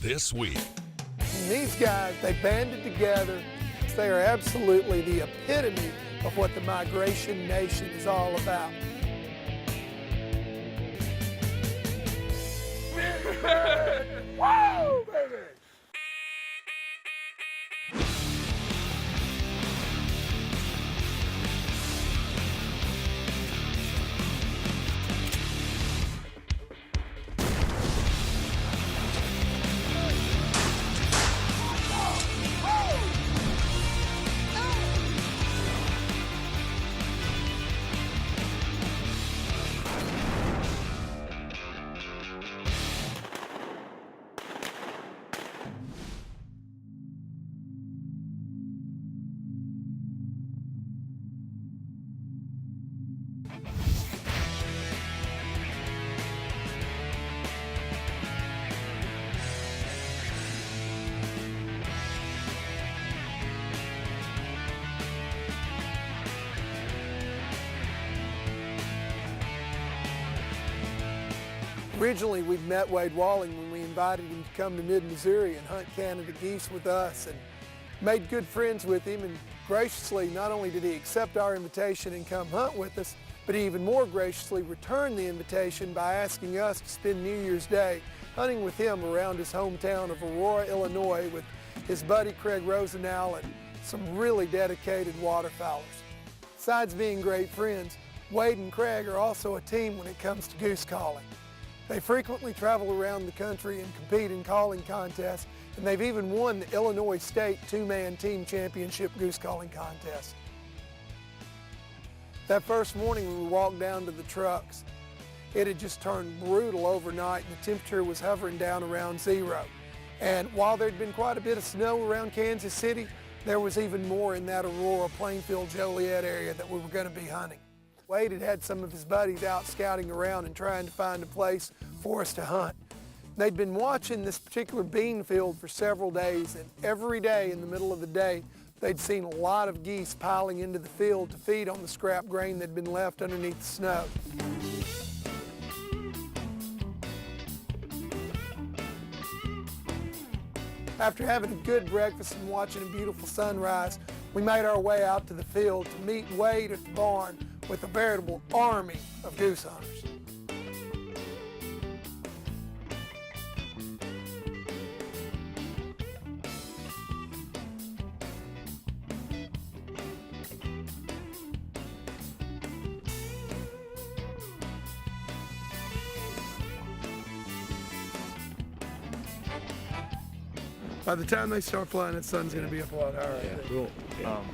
this week. And these guys, they banded together. They are absolutely the epitome of what the Migration Nation is all about. Woo, baby! Originally, we met Wade Walling when we invited him to come to mid-Missouri and hunt Canada geese with us, and made good friends with him. And graciously, not only did he accept our invitation and come hunt with us, but he even more graciously returned the invitation by asking us to spend New Year's Day hunting with him around his hometown of Aurora, Illinois, with his buddy Craig Rosenau and some really dedicated waterfowlers. Besides being great friends, Wade and Craig are also a team when it comes to goose calling. They frequently travel around the country and compete in calling contests, and they've even won the Illinois State two-man team championship goose calling contest. That first morning when we walked down to the trucks, it had just turned brutal overnight and the temperature was hovering down around zero. And while there'd been quite a bit of snow around Kansas City, there was even more in that Aurora, Plainfield, Joliet area that we were going to be hunting. Wade had had some of his buddies out scouting around and trying to find a place for us to hunt. They'd been watching this particular bean field for several days, and every day in the middle of the day, they'd seen a lot of geese piling into the field to feed on the scrap grain that'd been left underneath the snow. After having a good breakfast and watching a beautiful sunrise, we made our way out to the field to meet Wade at the barn with a veritable army of goose hunters. By the time they start flying, the sun's going to be up a lot higher. Yeah, cool.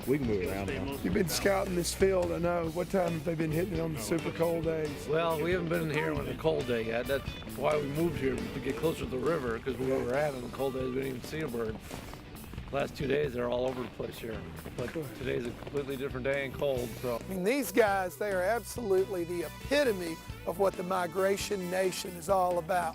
We can move around now. You've been scouting this field, I know. What time have they been hitting it on the super cold days? Well, we haven't been in here on the cold day yet. That's why we moved here, to get closer to the river, because where we were at on the cold days, we didn't even see a bird. Last 2 days, they're all over the place here. But today's a completely different day and cold, so. I mean, these guys, they are absolutely the epitome of what the Migration Nation is all about.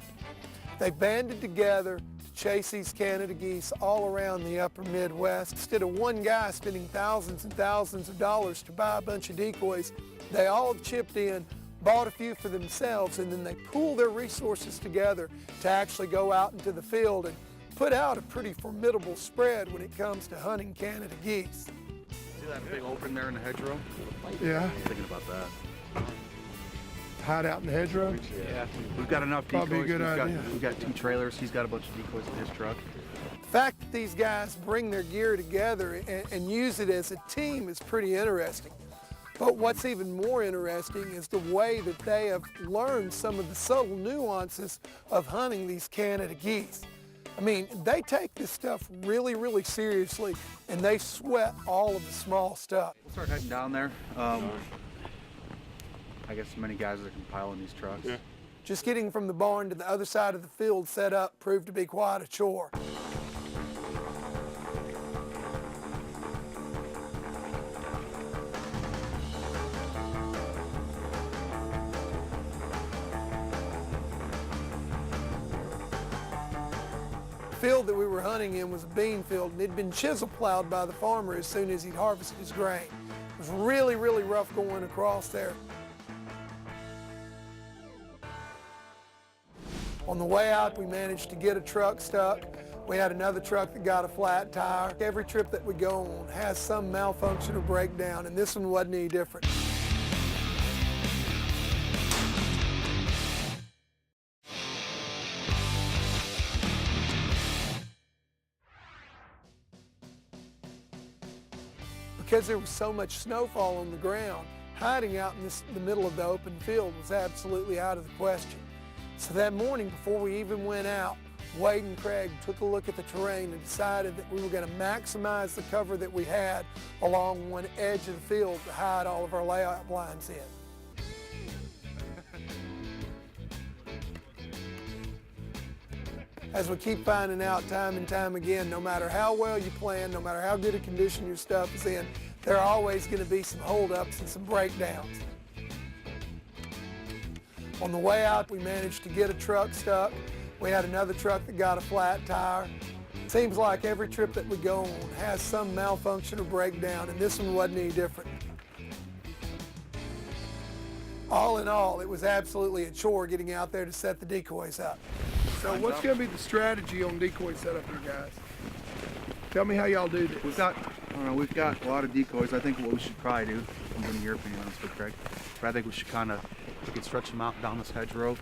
They banded together to chase these Canada geese all around the upper Midwest. Instead of one guy spending thousands and thousands of dollars to buy a bunch of decoys, they all chipped in, bought a few for themselves, and then they pooled their resources together to actually go out into the field and put out a pretty formidable spread when it comes to hunting Canada geese. See that big open there in the hedgerow? Yeah. I'm thinking about that. Hide out in the hedgerow? Yeah. We've got enough decoys. Probably a good idea. We've got 2 trailers. He's got a bunch of decoys in his truck. The fact that these guys bring their gear together and use it as a team is pretty interesting. But what's even more interesting is the way that they have learned some of the subtle nuances of hunting these Canada geese. I mean, they take this stuff really, really seriously, and they sweat all of the small stuff. We'll start heading down there. I guess many guys that can pile in these trucks. Yeah. Just getting from the barn to the other side of the field set up proved to be quite a chore. The field that we were hunting in was a bean field, and it'd been chisel plowed by the farmer as soon as he'd harvested his grain. It was really, really rough going across there. On the way out, we managed to get a truck stuck. We had another truck that got a flat tire. Every trip that we go on has some malfunction or breakdown, and this one wasn't any different. Because there was so much snowfall on the ground, hiding out in the middle of the open field was absolutely out of the question. So that morning, before we even went out, Wade and Craig took a look at the terrain and decided that we were going to maximize the cover that we had along one edge of the field to hide all of our layout blinds in. As we keep finding out time and time again, no matter how well you plan, no matter how good a condition your stuff is in, there are always going to be some holdups and some breakdowns. On the way out, we managed to get a truck stuck. We had another truck that got a flat tire. Seems like every trip that we go on has some malfunction or breakdown, and this one wasn't any different. All in all, it was absolutely a chore getting out there to set the decoys up. So what's going to be the strategy on decoy setup here, guys? Tell me how y'all do this. We've got a lot of decoys. I think what we should probably do, I'm giving your opinion on this, but Craig, but I think we should we could stretch them out down this hedgerow.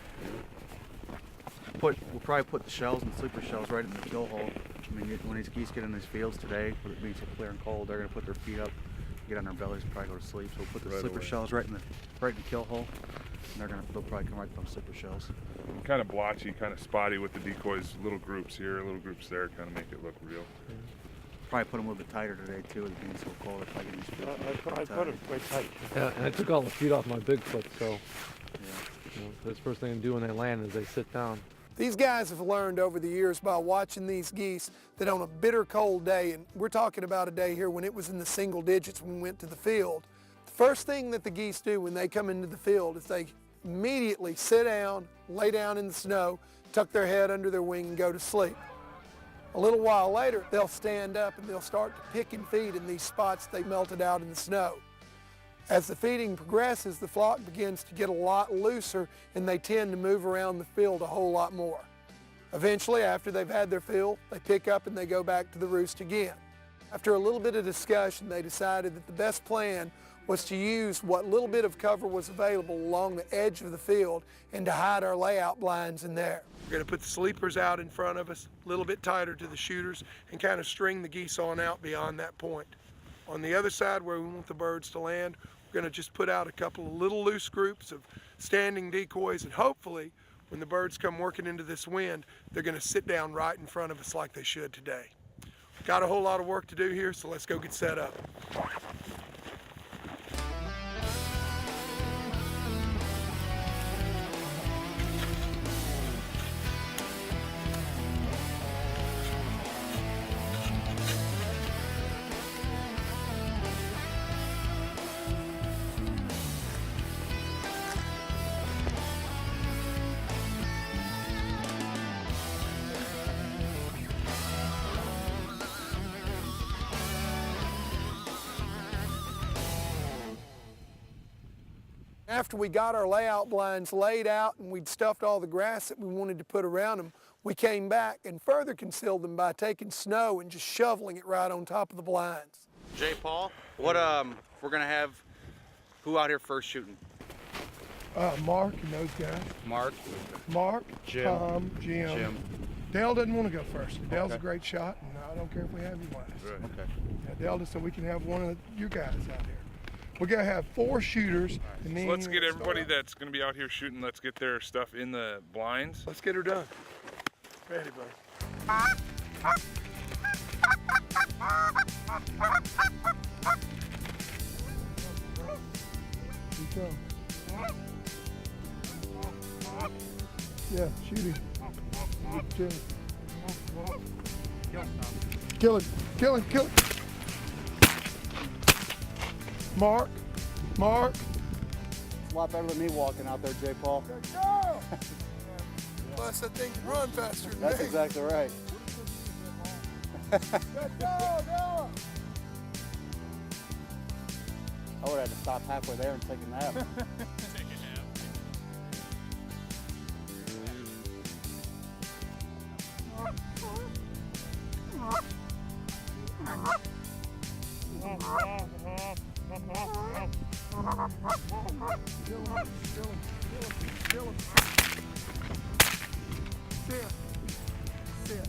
We'll probably put the shells and sleeper shells right in the kill hole. I mean, when these geese get in these fields today, with it being so clear and cold, they're going to put their feet up, get on their bellies, and probably go to sleep. So we'll put the sleeper shells right in the kill hole, and they'll probably come right to those sleeper shells. Kind of blotchy, kind of spotty with the decoys. Little groups here, little groups there, kind of make it look real. Probably put them a little bit tighter today too, with it being so cold. If I get these I put it quite tight. Yeah, and I took all the feet off my Bigfoot, so that's the first thing they do when they land is they sit down. These guys have learned over the years by watching these geese that on a bitter cold day, and we're talking about a day here when it was in the single digits when we went to the field, the first thing that the geese do when they come into the field is they immediately sit down, lay down in the snow, tuck their head under their wing and go to sleep. A little while later, they'll stand up and they'll start to pick and feed in these spots they melted out in the snow. As the feeding progresses, the flock begins to get a lot looser and they tend to move around the field a whole lot more. Eventually, after they've had their fill, they pick up and they go back to the roost again. After a little bit of discussion, they decided that the best plan was to use what little bit of cover was available along the edge of the field and to hide our layout blinds in there. We're going to put the sleepers out in front of us, a little bit tighter to the shooters, and kind of string the geese on out beyond that point. On the other side where we want the birds to land, we're going to just put out a couple of little loose groups of standing decoys, and hopefully when the birds come working into this wind, they're going to sit down right in front of us like they should today. Got a whole lot of work to do here, so let's go get set up. After we got our layout blinds laid out and we'd stuffed all the grass that we wanted to put around them, we came back and further concealed them by taking snow and just shoveling it right on top of the blinds. Jay Paul, what we're gonna have who out here first shooting? Mark and those guys. Mark, Jim. Tom, Jim. Dale doesn't want to go first. Dale's a great shot, and I don't care if we have you last. Right. Okay. Yeah, Dale, just so we can have one of you guys out here. We're gonna have 4 shooters, and then So let's get everybody that's going to be out here shooting, let's get their stuff in the blinds. Let's get her done. Ready, buddy. Yeah, shoot him. Kill him. Kill him. Kill him. Mark. It's a lot better than me walking out there, Jay Paul. Go! Plus, that thing can run faster than That's me. exactly right. Go! I would have had to stop halfway there and take a nap. Kill him. Sit. Sit.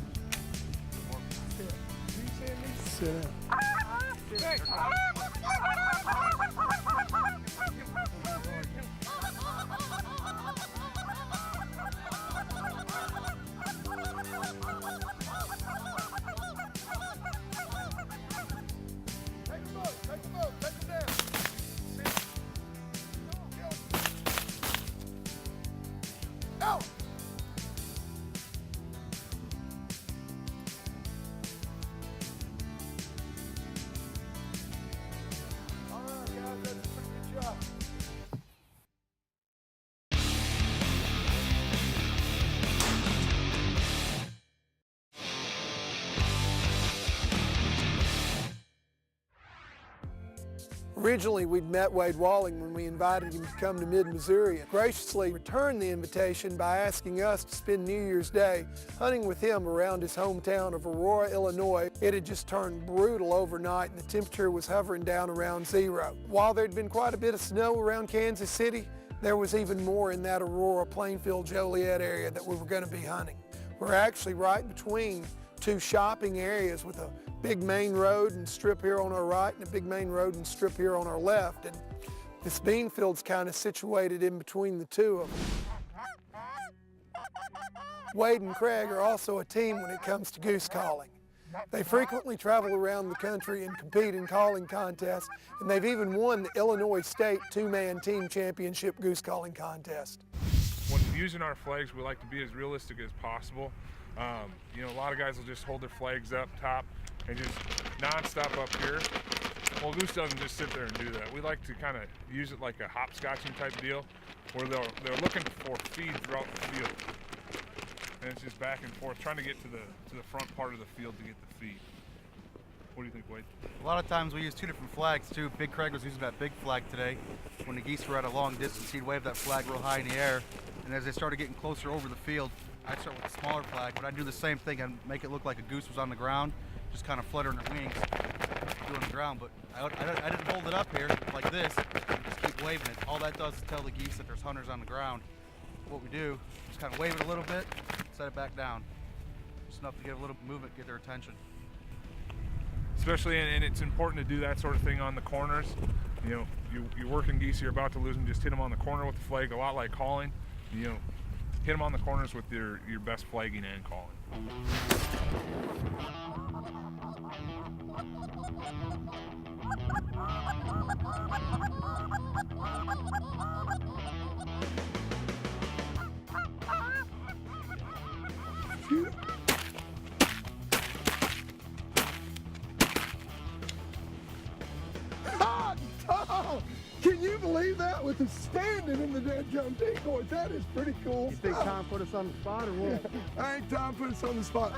Sit. Do you see me? Sit down. Take the boat. Take the boat. Take him down. Sit. Kill him. Out. All right, guys, that's a pretty good job. Originally, we'd met Wade Walling when we invited him to come to Mid-Missouri and graciously returned the invitation by asking us to spend New Year's Day hunting with him around his hometown of Aurora, Illinois. It had just turned brutal overnight and the temperature was hovering down around 0. While there'd been quite a bit of snow around Kansas City, there was even more in that Aurora, Plainfield, Joliet area that we were going to be hunting. We're actually right between two shopping areas with a big main road and strip here on our right and a big main road and strip here on our left. And this bean field's kind of situated in between the two of them. Wade and Craig are also a team when it comes to goose calling. They frequently travel around the country and compete in calling contests, and they've even won the Illinois State two-man team championship goose calling contest. When using our flags, we like to be as realistic as possible. You know, a lot of guys will just hold their flags up top and just non-stop up here. Well, goose doesn't just sit there and do that. We like to kind of use it like a hopscotching type deal, where they're looking for feed throughout the field, and it's just back and forth, trying to get to the front part of the field to get the feed. What do you think, Wade? A lot of times we use two different flags too. Big Craig was using that big flag today. When the geese were at a long distance, he'd wave that flag real high in the air, and as they started getting closer over the field, I'd start with a smaller flag, but I'd do the same thing and make it look like a goose was on the ground, just kind of fluttering her wings, doing the ground. But I didn't hold it up here like this, and just keep waving it. All that does is tell the geese that there's hunters on the ground. What we do, just kind of wave it a little bit, set it back down. Just enough to get a little movement, get their attention. Especially, and it's important to do that sort of thing on the corners. You know, you're working geese, you're about to lose them, just hit them on the corner with the flag, a lot like calling. You know, hit them on the corners with your best flagging and calling. Oh, can you believe that? With the standing in the dead gum decoys, that is pretty cool. You think Tom put us on the spot or what? I ain't Tom put us on the spot.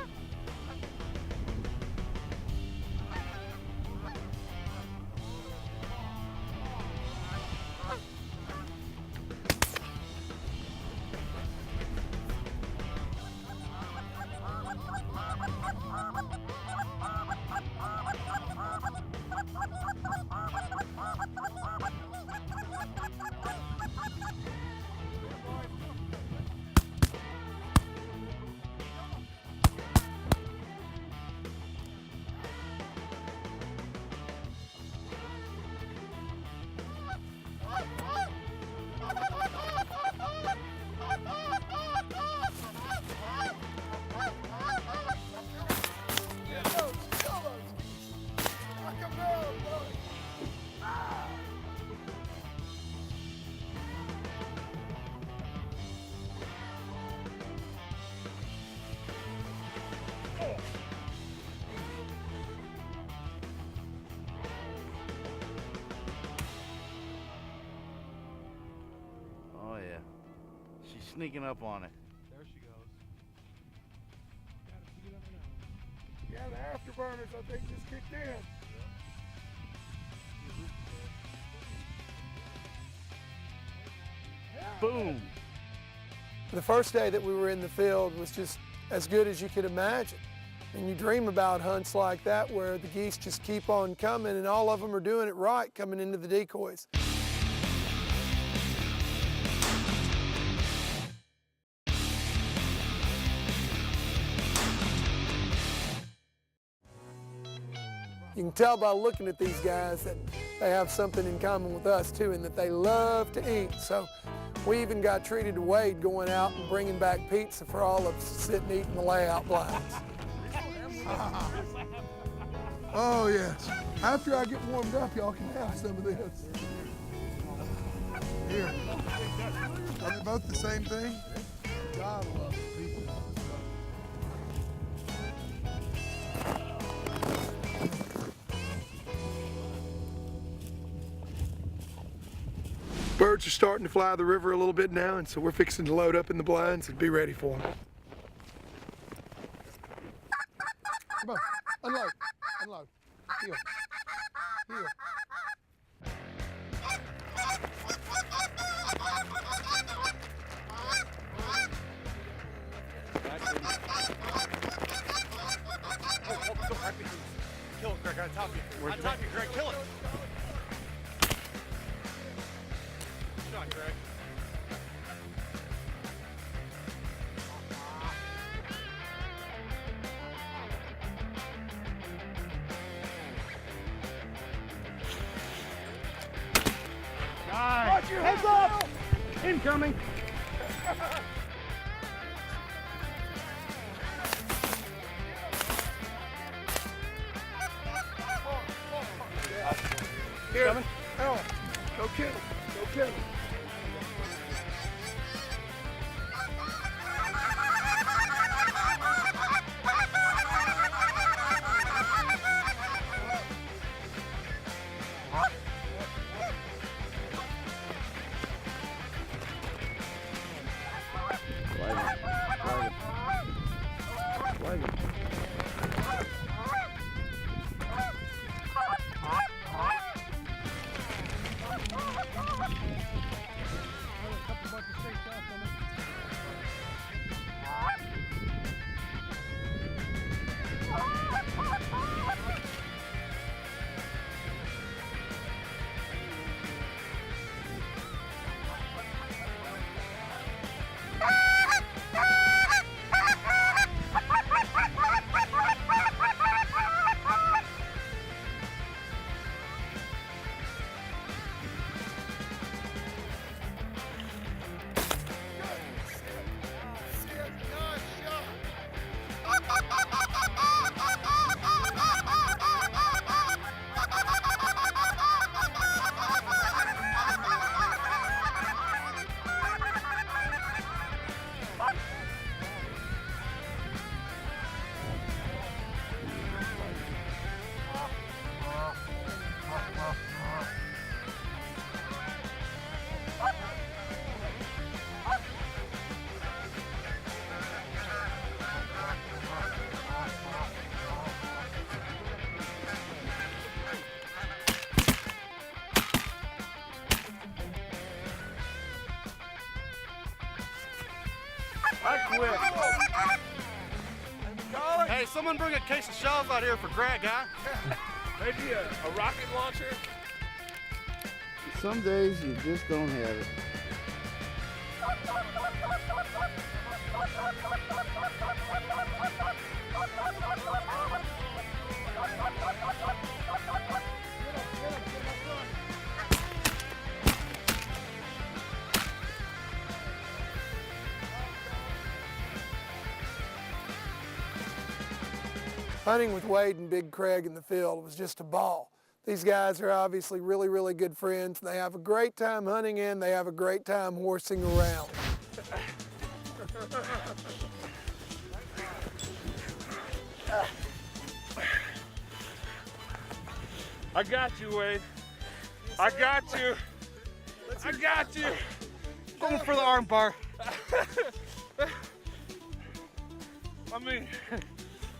Oh yeah, she's sneaking up on it. There she goes. Yeah, the afterburners, I think, just kicked in. Boom! The first day that we were in the field was just as good as you could imagine. And you dream about hunts like that where the geese just keep on coming and all of them are doing it right coming into the decoys. You can tell by looking at these guys that they have something in common with us too, and that they love to eat. So we even got treated to Wade going out and bringing back pizza for all of us to sit and eat in the layout blinds. Oh yes. After I get warmed up, y'all can have some of this. Here. Are they both the same thing? God loves pizza. Birds are starting to fly the river a little bit now, and so we're fixing to load up in the blinds and be ready for them. Come on, unload, unload, heel, heel. Kill it, Greg. On top of you. On top of you, Greg. Kill it. Good shot, Greg. Nice. Watch your heads up! Incoming! Here, Ellen, go kill him, go kill him. I quit. Hey, someone bring a case of shells out here for Greg, huh? Maybe a rocket launcher? Some days you just don't have it. Hunting with Wade and Big Craig in the field was just a ball. These guys are obviously really, really good friends. They have a great time hunting and they have a great time horsing around. I got you, Wade. I got you. I got you. Going for the arm bar. I mean,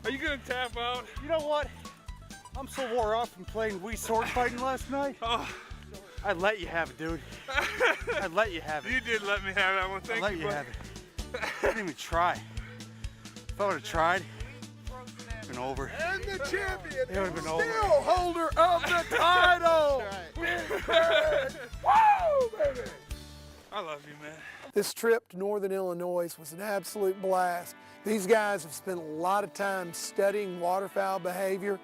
are you gonna tap out? You know what? I'm so wore out from playing Wii sword fighting last night. Oh. I'd let you have it, dude. I'd let you have it. You did let me have that one. Thank I'd let you have it. I didn't even try. If I would have tried, it'd been over. And the champion, It would have been over. still holder of the title. Woo, baby! I love you, man. This trip to Northern Illinois was an absolute blast. These guys have spent a lot of time studying waterfowl behavior,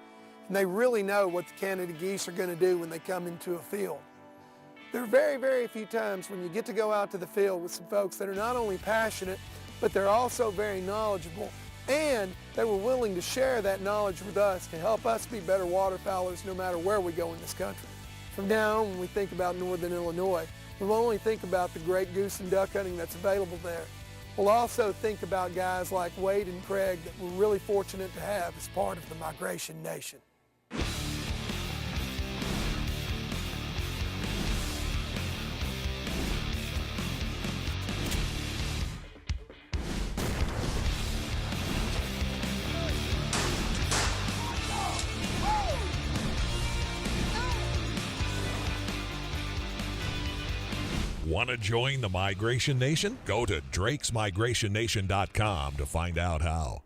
and they really know what the Canada geese are going to do when they come into a field. There are very, very few times when you get to go out to the field with some folks that are not only passionate, but they're also very knowledgeable, and they were willing to share that knowledge with us to help us be better waterfowlers no matter where we go in this country. From now on, when we think about northern Illinois, we won't only think about the great goose and duck hunting that's available there. We'll also think about guys like Wade and Craig that we're really fortunate to have as part of the Migration Nation. Want to join the Migration Nation? Go to drakesmigration.com to find out how.